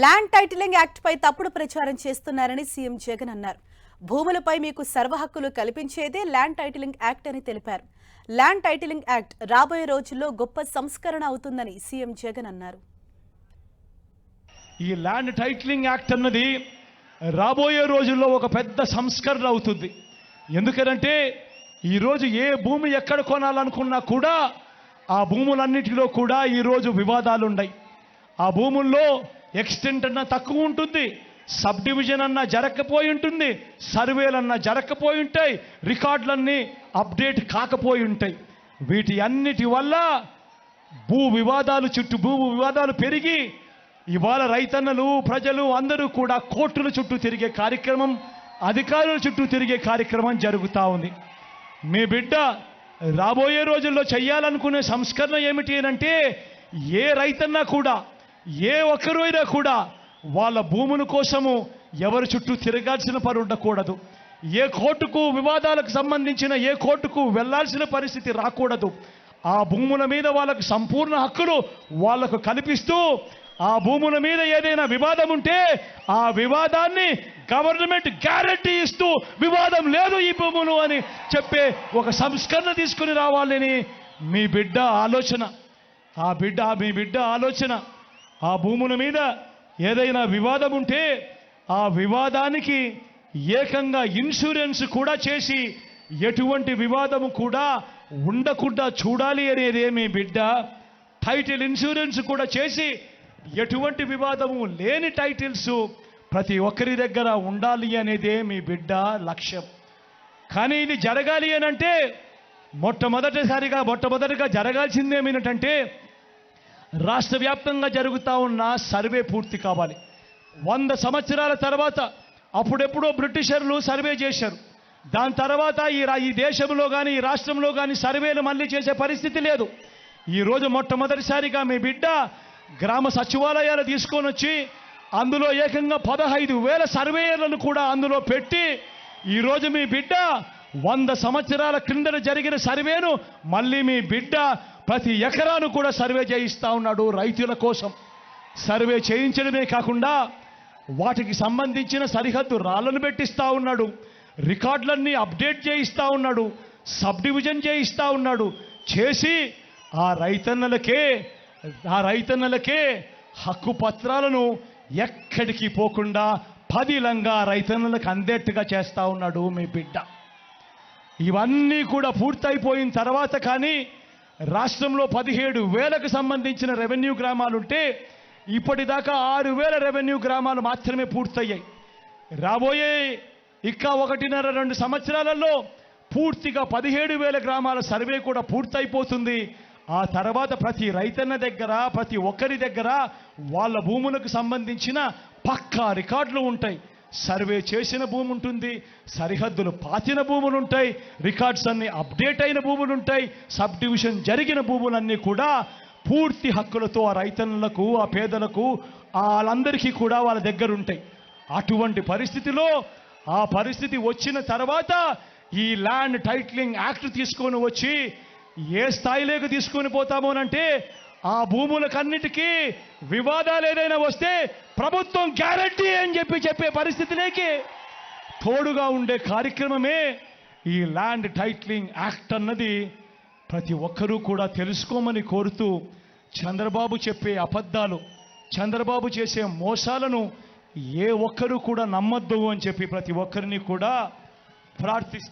Land titling act పై తప్పుడు ప్రచారం చేస్తున్నారని సీఎం జగన్ అన్నారు. భూములపై మీకు సర్వ హక్కులు కల్పించేదే ల్యాండ్ టైటిలింగ్ యాక్ట్ అని తెలిపారు. ల్యాండ్ టైటిలింగ్ యాక్ట్ రాబోయే రోజుల్లో గొప్ప సంస్కరణ అవుతుందని సీఎం జగన్ అన్నారు. ఈ ల్యాండ్ టైటిలింగ్ యాక్ట్ అన్నది రాబోయే రోజుల్లో ఒక పెద్ద సంస్కరణ అవుతుంది. ఎందుకంటే ఈరోజు ఏ భూమి ఎక్కడ కొనాలనుకున్నా కూడా ఆ భూములన్నిటిలో కూడా ఈరోజు వివాదాలు ఉన్నాయి. ఆ భూముల్లో ఎక్స్టెంట్ అన్నా తక్కువ ఉంటుంది, సబ్ డివిజన్ అన్నా జరగకపోయి ఉంటుంది, సర్వేలన్నా జరగకపోయి ఉంటాయి, రికార్డులన్నీ అప్డేట్ కాకపోయి ఉంటాయి. వీటి అన్నిటి వల్ల భూ వివాదాలు పెరిగి ఇవాళ రైతన్నలు ప్రజలు అందరూ కూడా కోర్టుల చుట్టూ తిరిగే కార్యక్రమం, అధికారుల చుట్టూ తిరిగే కార్యక్రమం జరుగుతూ ఉంది. మీ బిడ్డ రాబోయే రోజుల్లో చేయాలనుకునే సంస్కరణ ఏమిటి అంటే ఏ రైతన్నా కూడా ఏ ఒక్కరైనా కూడా వాళ్ళ భూముల కోసము ఎవరి చుట్టూ తిరగాల్సిన పని ఉండకూడదు. ఏ కోర్టుకు వివాదాలకు సంబంధించిన ఏ కోర్టుకు వెళ్లాల్సిన పరిస్థితి రాకూడదు. ఆ భూముల మీద వాళ్ళకు సంపూర్ణ హక్కులు వాళ్లకు కల్పిస్తూ ఆ భూముల మీద ఏదైనా వివాదం ఉంటే ఆ వివాదాన్ని గవర్నమెంట్ గ్యారంటీ ఇస్తూ వివాదం లేదు ఈ భూములు అని చెప్పే ఒక సంస్కరణ తీసుకుని రావాలని మీ బిడ్డ ఆలోచన. మీ బిడ్డ ఆలోచన ఆ భూముల మీద ఏదైనా వివాదం ఉంటే ఆ వివాదానికి ఏకంగా ఇన్సూరెన్స్ కూడా చేసి ఎటువంటి వివాదము కూడా ఉండకుండా చూడాలి అనేదే మీ బిడ్డ. టైటిల్ ఇన్సూరెన్స్ కూడా చేసి ఎటువంటి వివాదము లేని టైటిల్స్ ప్రతి ఒక్కరి దగ్గర ఉండాలి అనేదే మీ బిడ్డ లక్ష్యం. కానీ ఇది జరగాలి అనంటే మొట్టమొదటిగా జరగాల్సిందేమిటంటే రాష్ట్ర వ్యాప్తంగా జరుగుతూ ఉన్న సర్వే పూర్తి కావాలి. 100 సంవత్సరాల తర్వాత అప్పుడెప్పుడో బ్రిటిషర్లు సర్వే చేశారు. దాని తర్వాత ఈ దేశంలో కానీ ఈ రాష్ట్రంలో కానీ సర్వేలు మళ్ళీ చేసే పరిస్థితి లేదు. ఈరోజు మొట్టమొదటిసారిగా మీ బిడ్డ గ్రామ సచివాలయాలు తీసుకొని వచ్చి అందులో ఏకంగా 15,000 సర్వేయర్లను కూడా అందులో పెట్టి ఈరోజు మీ బిడ్డ 100 సంవత్సరాల క్రిందట జరిగిన సర్వేను మళ్ళీ మీ బిడ్డ ప్రతి ఎకరాను కూడా సర్వే చేయిస్తూ ఉన్నాడు. రైతుల కోసం సర్వే చేయించడమే కాకుండా వాటికి సంబంధించిన సరిహద్దు రాళ్లను పెట్టిస్తూ ఉన్నాడు, రికార్డులన్నీ అప్డేట్ చేయిస్తూ ఉన్నాడు, సబ్ డివిజన్ చేయిస్తూ ఉన్నాడు. చేసి ఆ రైతన్నలకే హక్కు పత్రాలను ఎక్కడికి పోకుండా పదిలంగా రైతన్నలకు అందేట్టుగా చేస్తూ ఉన్నాడు మీ బిడ్డ. ఇవన్నీ కూడా పూర్తయిపోయిన తర్వాత కానీ రాష్ట్రంలో 17,000కు సంబంధించిన రెవెన్యూ గ్రామాలుంటే ఇప్పటిదాకా 6,000 రెవెన్యూ గ్రామాలు మాత్రమే పూర్తయ్యాయి. రాబోయే ఇంకా 1.5-2 సంవత్సరాలలో పూర్తిగా 17,000 గ్రామాల సర్వే కూడా పూర్తయిపోతుంది. ఆ తర్వాత ప్రతి రైతన్న దగ్గర ప్రతి ఒక్కరి దగ్గర వాళ్ళ భూములకు సంబంధించిన పక్కా రికార్డులు ఉంటాయి. సర్వే చేసిన భూమి ఉంటుంది, సరిహద్దులు పాతిన భూములు ఉంటాయి, రికార్డ్స్ అన్ని అప్డేట్ అయిన భూములు ఉంటాయి, సబ్ డివిజన్ జరిగిన భూములన్నీ కూడా పూర్తి హక్కులతో ఆ రైతన్నులకు ఆ పేదలకు వాళ్ళందరికీ కూడా వాళ్ళ దగ్గర ఉంటాయి. అటువంటి పరిస్థితిలో ఆ పరిస్థితి వచ్చిన తర్వాత ఈ ల్యాండ్ టైటిలింగ్ యాక్ట్ తీసుకొని వచ్చి ఏ స్థాయిలోకి తీసుకొని పోతామోనంటే ఆ భూములకన్నిటికీ వివాదాలు ఏదైనా వస్తే ప్రభుత్వం గ్యారంటీ అని చెప్పే పరిస్థితిలోకి తోడుగా ఉండే కార్యక్రమమే ఈ ల్యాండ్ టైటిలింగ్ యాక్ట్ అన్నది ప్రతి ఒక్కరూ కూడా తెలుసుకోమని కోరుతూ చంద్రబాబు చెప్పే అబద్ధాలు, చంద్రబాబు చేసే మోసాలను ఏ ఒక్కరూ కూడా నమ్మొద్దు అని చెప్పి ప్రతి ఒక్కరిని కూడా ప్రార్థిస్తా.